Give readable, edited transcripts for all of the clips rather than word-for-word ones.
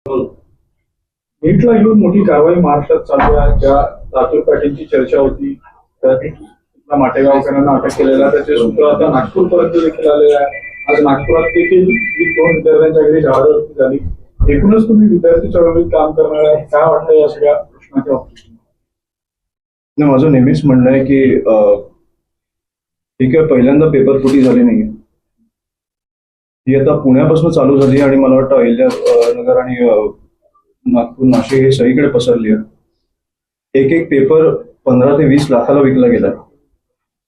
नीटला घेऊन मोठी कारवाई महाराष्ट्रात चालू आहे. ज्या लातूर पॅटर्नची चर्चा होती त्या माटेगावकरांना अटक केलेला त्याचे सूत्र आता नागपूरपर्यंत देखील आलेले आहे. आज नागपुरात देखील 2 विद्यार्थ्यांच्या घरी झाडाझडती झाली. एकूणच तुम्ही विद्यार्थी चळवळीत काम करणार आहे, काय वाटतं या सगळ्या प्रश्नाच्या बाबतीत? माझं नेहमीच म्हणणं आहे की ठीक आहे, पहिल्यांदा पेपर फुटी झाली नाही, ही आता पुण्यापासून चालू झाली आणि मला वाटतं अहिल्यानगर आणि नागपूर, नाशिक हे सगळीकडे पसरली आहे. एक एक पेपर 15 ते 20 लाखाला विकला गेला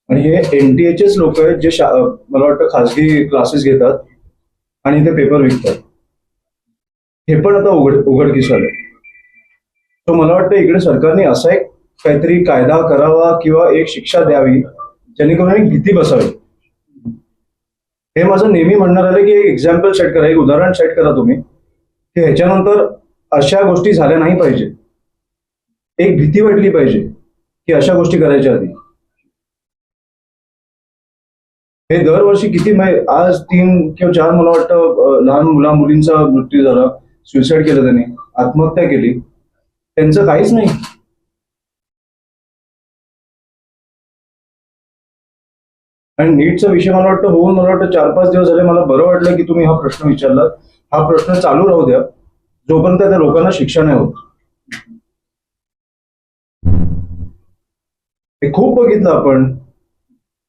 आणि हे NTHचेच लोक आहेत जे मला वाटतं खासगी क्लासेस घेतात आणि ते पेपर विकतात. हे पण आता उघडकीस आलं. तर मला वाटतं इकडे सरकारने असा एक काहीतरी कायदा करावा किंवा एक शिक्षा द्यावी जेणेकरून एक भीती बसावी. हे माझं नेहमी म्हणणार आहे की एक एक्झाम्पल सेट करा, एक उदाहरण सेट करा तुम्ही की ह्याच्यानंतर अशा गोष्टी झाल्या नाही पाहिजे. एक भीती वाटली पाहिजे की अशा गोष्टी करायच्या आधी. हे दरवर्षी किती आज 3 किंवा 4 मला वाटतं लहान मुलींचा मृत्यू झाला, सुसाईड केलं, त्यांनी आत्महत्या केली, त्यांचं काहीच नाही. आणि नीटचा विषय मला वाटतं 4-5 दिवस झाले. मला बरं वाटलं की तुम्ही हा प्रश्न विचारलात. हा प्रश्न चालू राहू द्या जोपर्यंत त्या लोकांना शिक्षा नाही होत. हे खूप बघितलं आपण,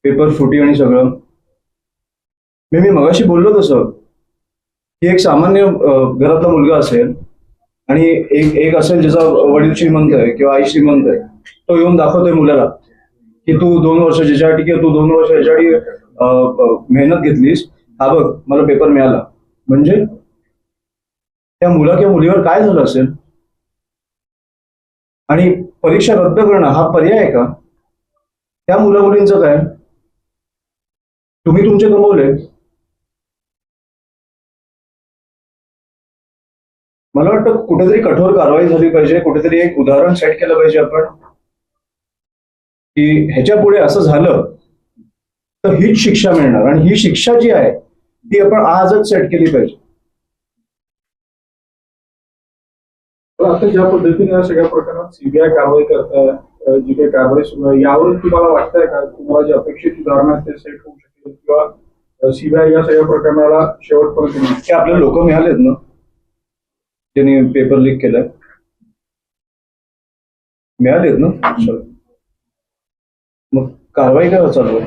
पेपर फुटी आणि सगळं. मी मगाशी बोललो तसं की एक सामान्य घरातला मुलगा असेल आणि एक असेल ज्याचा वडील श्रीमंत आहे किंवा आई श्रीमंत आहे, तो येऊन दाखवतोय मुलाला की तू 2 वर्ष ज्याच्यासाठी किंवा तू 2 वर्ष याच्यासाठी मेहनत घेतलीस, हा बघ मला पेपर मिळाला. म्हणजे त्या मुला किंवा मुलीवर काय झालं असेल? आणि परीक्षा रद्द करणं हा पर्याय आहे का? त्या मुला मुलींचं काय? तुम्ही तुमचे कमवले. मला वाटतं कुठेतरी कठोर कारवाई झाली पाहिजे, कुठेतरी एक उदाहरण सेट केलं पाहिजे आपण की ह्याच्या पुढे असं झालं तर हीच शिक्षा मिळणार. आणि ही शिक्षा जी आहे ती आपण आजच सेट केली पाहिजे. आता ज्या पद्धतीने या सगळ्या प्रकरणात CBI कारवाई करताय, जी काही कारवाई सुरू आहे, यावरून तुम्हाला वाटतंय का तुम्हाला जे अपेक्षित उदाहरण आहे ते सेट होऊ शकेल किंवा CBI या सगळ्या प्रकरणाला शेवटपर्यंत की आपल्याला लोक मिळालेत ना ज्यांनी पेपर लीक केलाय? मिळालेत ना? मग कारवाई काय चालू आहे?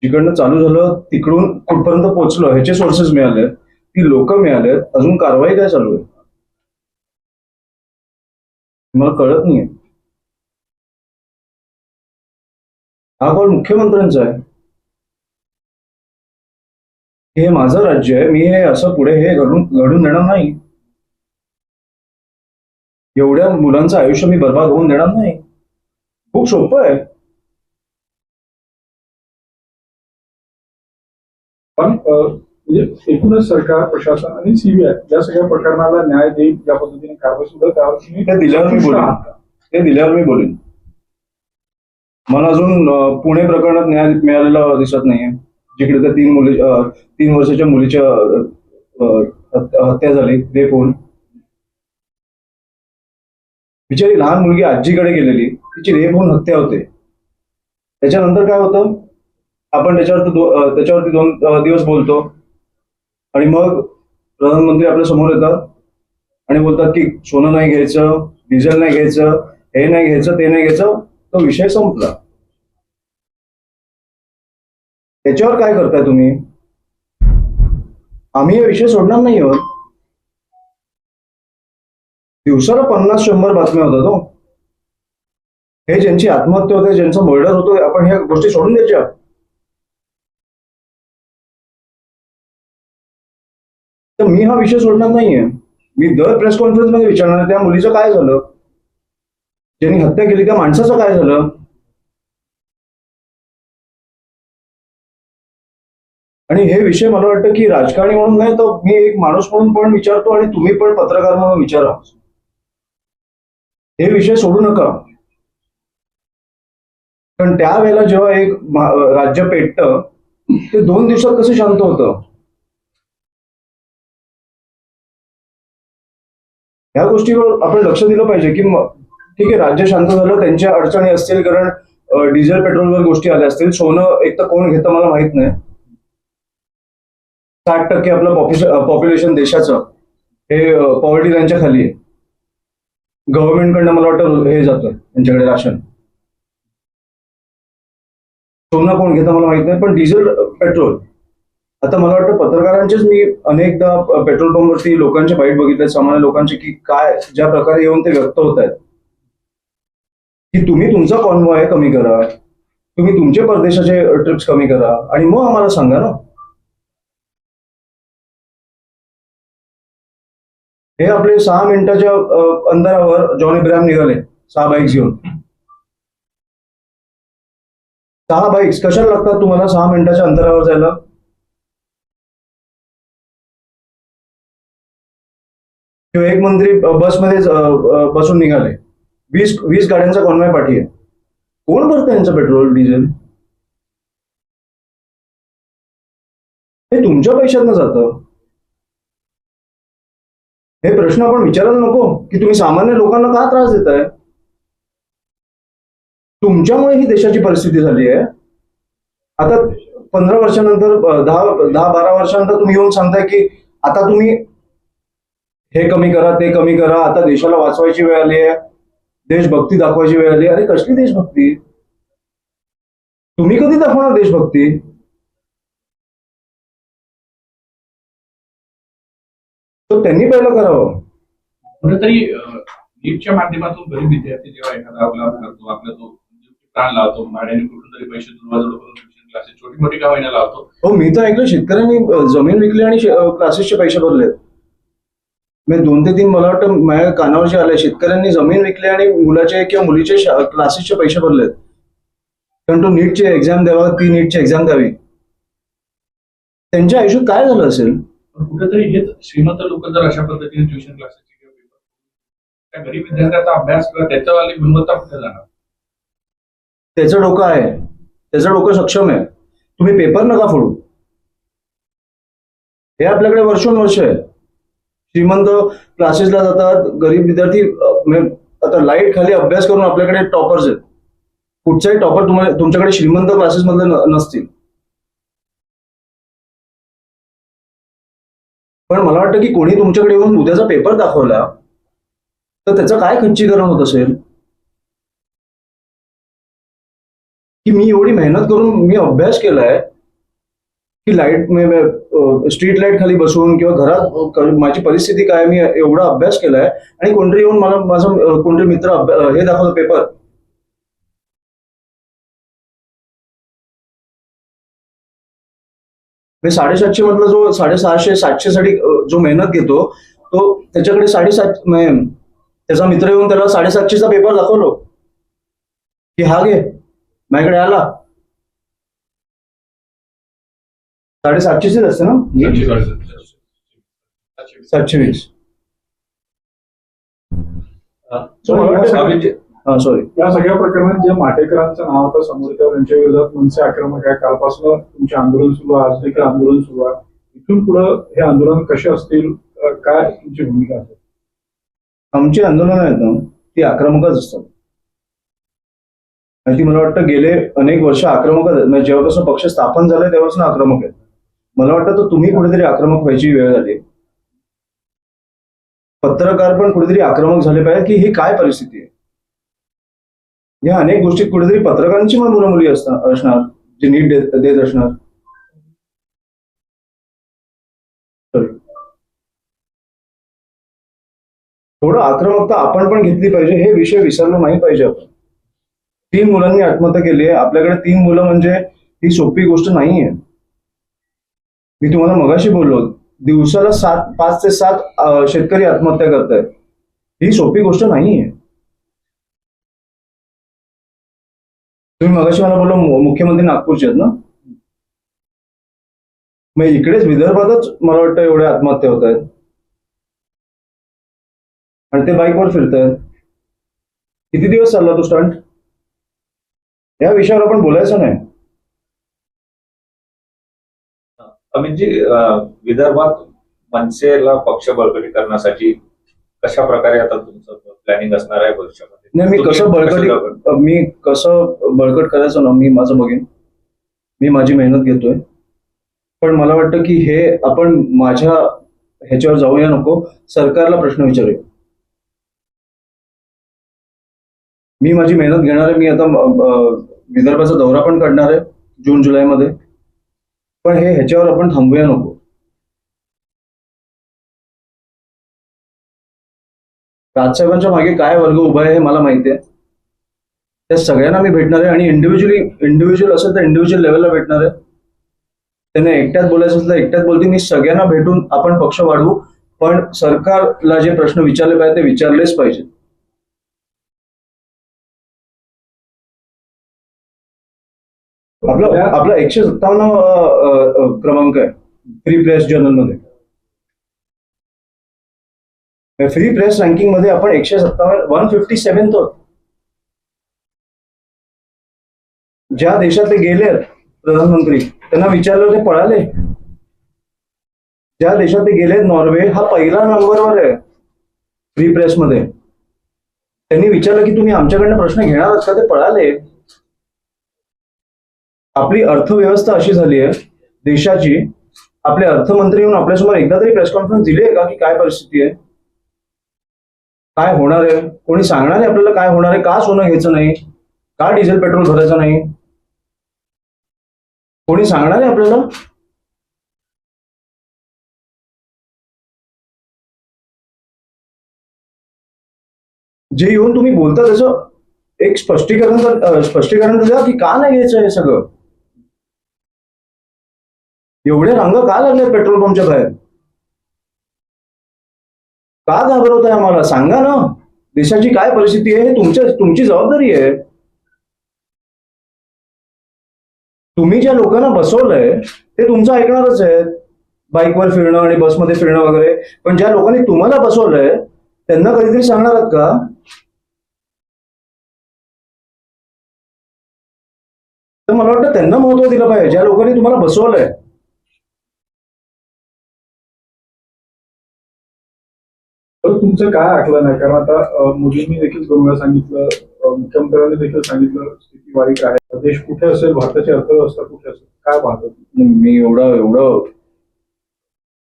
जिकडनं चालू झालं तिकडून कुठपर्यंत पोहोचलो ह्याचे सोर्सेस मिळाले, ती लोक मिळालेत, अजून कारवाई काय चालू आहे मला कळत नाहीये. हा कॉल मुख्यमंत्र्यांचा आहे. हे माझं राज्य आहे, मी हे असं पुढे हे घडून देणार नाही. एवढ्या मुलांचं आयुष्य मी बर्बाद होऊन देणार नाही. खूप सोपं आहे. पण म्हणजे एकूणच सरकार, प्रशासन आणि CBI या सगळ्या प्रकरणाला न्याय देईल या पद्धतीने कारवाई सुद्धा त्यावर ते दिल्यावर मी बोलेन. मला अजून पुणे प्रकरणात न्याय मिळालेला दिसत नाहीये, जिकडे त्या 3 वर्षाच्या मुलीच्या हत्या झाली, रेप होऊन. बिचारी लहान मुलगी आजीकडे गेलेली, तिची रेप होऊन हत्या होते. त्याच्यानंतर काय होतं? आपण त्याच्यावरती 2 दिवस बोलतो आणि मग प्रधानमंत्री आपल्या समोर येतात आणि बोलतात की सोनं नाही घ्यायचं, डिझेल नाही घ्यायचं, हे नाही घ्यायचं, ते नाही घ्यायचं. तो विषय संपला. त्याच्यावर काय करताय तुम्ही? आम्ही हे विषय सोडणार नाही आहोत. दिवसाला 50-100 बातम्या होतात. हे ज्यांची आत्महत्या होते, ज्यांचं मर्डर होतं, आपण ह्या गोष्टी सोडून द्यायच्या? तर मी हा विषय सोडणार नाहीये. मी दर प्रेस कॉन्फरन्स मध्ये विचारणार त्या मुलीचं काय झालं, ज्यांनी हत्या केली त्या माणसाचं काय झालं. आणि हे विषय मला वाटतं की राजकारणी म्हणून नाही तर मी एक माणूस म्हणून पण विचारतो आणि तुम्ही पण पत्रकार म्हणून विचारा. हे विषय सोडू नका. कारण त्यावेळेला जेव्हा एक राज्य पेटतं ते 2 दिवसात कसं शांत होतं? ह्या गोष्टीवर आपण लक्ष दिलं पाहिजे की ठीक आहे, राज्य शांत झालं, त्यांच्या अडचणी असतील, कारण डिझेल पेट्रोलवर गोष्टी आल्या असतील. सोनं एक तर कोण घेतं मला माहित नाही. 60% आपलं पॉप्युलेशन देशाचं हे पॉवर्टी लाईनच्या खाली आहे. गव्हर्नमेंटकडनं मला वाटतं हे जातं त्यांच्याकडे राशन. सोनं कोण घेतं मला माहित नाही, पण डिझेल पेट्रोल आता मला वाटतं पत्रकारांचेच मी अनेकदा पेट्रोल पंपवरती लोकांचे बाईट बघितले, सामान्य लोकांचे, की काय ज्या प्रकारे येऊन ते व्यक्त होत आहेत की तुम्ही तुमचा कॉन्वॉय कमी करा, तुम्ही तुमचे परदेशाचे ट्रिप्स कमी करा आणि मग आम्हाला सांगा ना. हे आपले 6 मिनिटाच्या अंतरावर जॉन इब्राहिम निघाले 6 बाईक्स घेऊन. 6 बाईक्स कशाला लागतात तुम्हाला 6 मिनिटाच्या अंतरावर जायला? किंवा एक मंत्री बसमध्ये बसून निघाले, 20 गाड्यांचा कॉन्वॉय पाठी आहे. कोण भरतं यांचं पेट्रोल डिझेल? हे तुमच्या पैशातनं जातं. हे प्रश्न आपण विचारायला नको की तुम्ही सामान्य लोकांना का त्रास देताय? तुमच्यामुळे ही देशाची परिस्थिती झाली आहे. आता 15 वर्षानंतर 10-12 वर्षानंतर तुम्ही येऊन सांगताय की आता तुम्ही हे कमी करा, ते कमी करा, आता देशाला वाचवायची वेळ आली आहे, देशभक्ती दाखवायची वेळ आली. अरे कसली देशभक्ती? तुम्ही कधी दाखवणार देशभक्ती? तो त्यांनी पहिलं करावं. कुठेतरी नीटच्या माध्यमातून गरीब विद्यार्थी जेव्हा एखादा आपला करतो, आपला तो प्राण लावतो, भाड्याने कुठून तरी पैसे जुळवाजुळव करून ट्युशन क्लासेस छोटी मोठी का होईना लावतो. हो, मी तर ऐकलं शेतकऱ्यांनी जमीन विकली आणि क्लासेसचे पैसे भरले. मी 2 ते 3 मला वाटतं माझ्या कानावर जे आलंय, शेतकऱ्यांनी जमीन विकली आणि मुलाचे किंवा मुलीचे क्लासेसचे पैसे भरलेत, कारण तो नीटची एक्झाम द्यावा, ती नीटची एक्झाम द्यावी. त्यांच्या आयुष्यात काय झालं असेल? पण कुठेतरी हेच श्रीमंत लोक जर अशा पद्धतीने ट्युशन क्लासेसचे किंवा पेपर, त्या गरीब विद्यार्थ्याचा अभ्यास किंवा त्याच्यावाली गुणवत्ता कुठे जाणार? त्याचं डोकं आहे, त्याचं डोकं सक्षम आहे. तुम्ही पेपर नका फोडू. हे आपल्याकडे वर्षोनवर्ष आहे. श्रीमंत क्लासेसला जातात, गरीब विद्यार्थी आता लाईट खाली अभ्यास करून आपल्याकडे टॉपर्स आहेत. कुठचाही टॉपर तुमच्याकडे श्रीमंत क्लासेस मधले नसतील. पण मला वाटतं की कोणी तुमच्याकडे येऊन उद्याचा पेपर दाखवला तर त्याचं काय खच्चीकरण होत असेल की मी एवढी मेहनत करून मी अभ्यास केलाय की लाईट स्ट्रीट लाईट खाली बसून किंवा घरात माझी परिस्थिती काय, मी एवढा अभ्यास केलाय आणि कोणतरी येऊन मला माझा कोणतरी मित्र हे दाखवतो पेपर. मी 750 मधला जो 650-700 साठी जो मेहनत घेतो, तो त्याच्याकडे 750 त्याचा मित्र येऊन त्याला 750चा पेपर दाखवलो की हा घे, माझ्याकडे आला. 750 असते ना, 720. सॉरी. या सगळ्या प्रकरणात जे माटेकरांचं नाव आता समोर येतं, त्यांच्या विरोधात मनसे आक्रमक आहे. कालपासून तुमचे आंदोलन सुरू आहे, आज देखील आंदोलन सुरू आहे. इथून पुढे हे आंदोलन कसे असतील, काय तुमची भूमिका असेल? आमची आंदोलनं आहेत ना, ती आक्रमकच असतात. आणि ती मला वाटतं गेले अनेक वर्ष आक्रमकच आहेत. म्हणजे जेव्हापासून पक्ष स्थापन झाले तेव्हापासून आक्रमक आहेत. मला वाटतं तर तुम्ही कुठेतरी आक्रमक व्हायची वेळ झाली. पत्रकार पण कुठेतरी आक्रमक झाले पाहिजे की ही काय परिस्थिती आहे. या अनेक गोष्टीत कुठेतरी पत्रकारांची पण मुलं मुली असणार जे नीट देत असणार. थोडं आक्रमकता आपण पण घेतली पाहिजे. हे विषय विसरलो नाही पाहिजे आपण. 3 मुलांनी आत्महत्या केली आहे. आपल्याकडे 3 मुलं म्हणजे ही सोपी गोष्ट नाहीये. मी तुम्हाला मगाशी बोललो, दिवसाला 5 ते 7 शेतकरी आत्महत्या करतायत. ही सोपी गोष्ट नाहीये. तुम्ही मगाशी मला बोललो मुख्यमंत्री नागपूरचे आहेत ना, मग इकडेच विदर्भातच मला वाटतं एवढ्या आत्महत्या होत आहेत आणि ते बाईकवर फिरतायत. किती दिवस चालला तो स्टंट? या विषयावर आपण बोलायचं नाही. अमितजी, विदर्भात मनसेला पक्ष बळकटी करण्यासाठी कशा प्रकारे आता तुमचं प्लॅनिंग असणार आहे भविष्यामध्ये? नाही, मी तुम्ही कसं बळकट करायचं ना, मी माझं बघेन. मी माझी मेहनत घेतोय. पण मला वाटतं की हे आपण माझ्या ह्याच्यावर जाऊया नको, सरकारला प्रश्न विचारूया. मी माझी मेहनत घेणार आहे. मी आता विदर्भाचा दौरा पण काढणार आहे जून जुलैमध्ये. पण हे ह्याच्यावर आपण थांबूया नको. राजसाहेबांच्या मागे काय वर्ग उभा आहे हे मला माहिती आहे. त्या सगळ्यांना मी भेटणार आहे आणि इंडिव्हिज्युअल असेल तर इंडिव्हिज्युअल लेवलला भेटणार आहे. त्यांना एकट्यात बोलायचं असेल तर एकट्यात बोलतील. मी सगळ्यांना भेटून आपण पक्ष वाढवू. पण सरकारला जे प्रश्न विचारले पाहिजे ते विचारलेच पाहिजे. आपला 157 क्रमांक आहे फ्री प्रेस जर्नलमध्ये. फ्री प्रेस रँकिंग मध्ये आपण 157 तो. ज्या देशात ते गेले प्रधानमंत्री त्यांना विचारलं ते पळाले. ज्या देशात ते गेले नॉर्वे हा पहिला नंबरवर आहे फ्री प्रेस मध्ये. त्यांनी विचारलं की तुम्ही आमच्याकडनं प्रश्न घेणार आहात का, ते पळाले. आपली अर्थव्यवस्था अशी झाली आहे देशाची. आपले अर्थमंत्री येऊन आपल्यासमोर एकदा तरी प्रेस कॉन्फरन्स दिली आहे का की काय परिस्थिती आहे, काय होणार आहे? कोणी सांगणार आहे आपल्याला काय होणार आहे? का सोनं घ्यायचं नाही, का डिझेल पेट्रोल भरायचं नाही? कोणी सांगणार आहे आपल्याला? जे येऊन तुम्ही बोलता त्याचं एक स्पष्टीकरण द्या की का नाही घ्यायचं हे सगळं. एवढे रांग का लागले पेट्रोल पंपच्या बाहेर? का घाबरवताय आम्हाला? सांगा ना. देशाची काय परिस्थिती आहे हे तुमची जबाबदारी आहे. तुम्ही ज्या लोकांना बसवलंय ते तुमचं ऐकणारच आहेत, बाईकवर फिरणं आणि बसमध्ये फिरणं वगैरे. पण ज्या लोकांनी तुम्हाला बसवलंय त्यांना कधीतरी सांगणार आहात का? तर मला वाटतं त्यांना महत्व दिलं पाहिजे ज्या लोकांनी तुम्हाला बसवलंय. तर तुमचं काय आकलन आहे? कारण आता मोदींनी देखील 2 वेळा सांगितलं, मुख्यमंत्र्यांनी देखील सांगितलं स्थिती वाईट आहे, देश कुठे असेल, भारताची अर्थव्यवस्था कुठे असेल, काय पाहतो? मी एवढं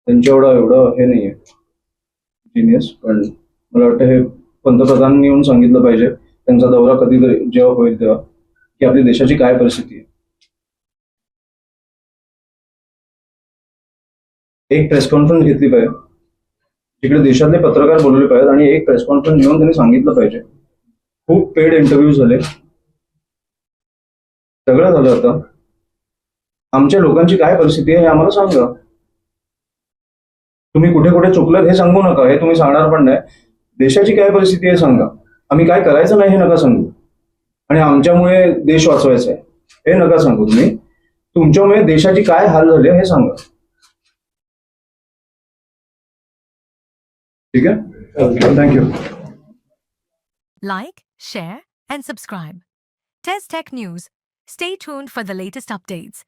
त्यांच्या एवढं हे नाहीये जिनियस. पण मला वाटतं हे पंतप्रधानांनी येऊन सांगितलं पाहिजे त्यांचा दौरा कधीतरी जेव्हा होईल तेव्हा की आपली देशाची काय परिस्थिती आहे. एक प्रेस कॉन्फरन्स घेतली पाहिजे जिकडे देशातले पत्रकार बोलवले पाहिजेत आणि एक प्रेस कॉन्फरन्स घेऊन त्यांनी सांगितलं पाहिजे. खूप पेड इंटरव्ह्यू झाले, सगळं झालं. आता आमच्या लोकांची काय परिस्थिती आहे हे आम्हाला सांगा. तुम्ही कुठे कुठे चुकलात हे सांगू नका, हे तुम्ही सांगणार पण नाही. देशाची काय परिस्थिती आहे सांगा. आम्ही काय करायचं नाही हे नका सांगू. आणि आमच्यामुळे देश वाचवायचा आहे हे नका सांगू. तुम्ही तुमच्यामुळे देशाची काय हाल झाले हे सांगा. ठीक आहे, thank you. Like, share, and subscribe. Test Tech News. Stay tuned for the latest updates.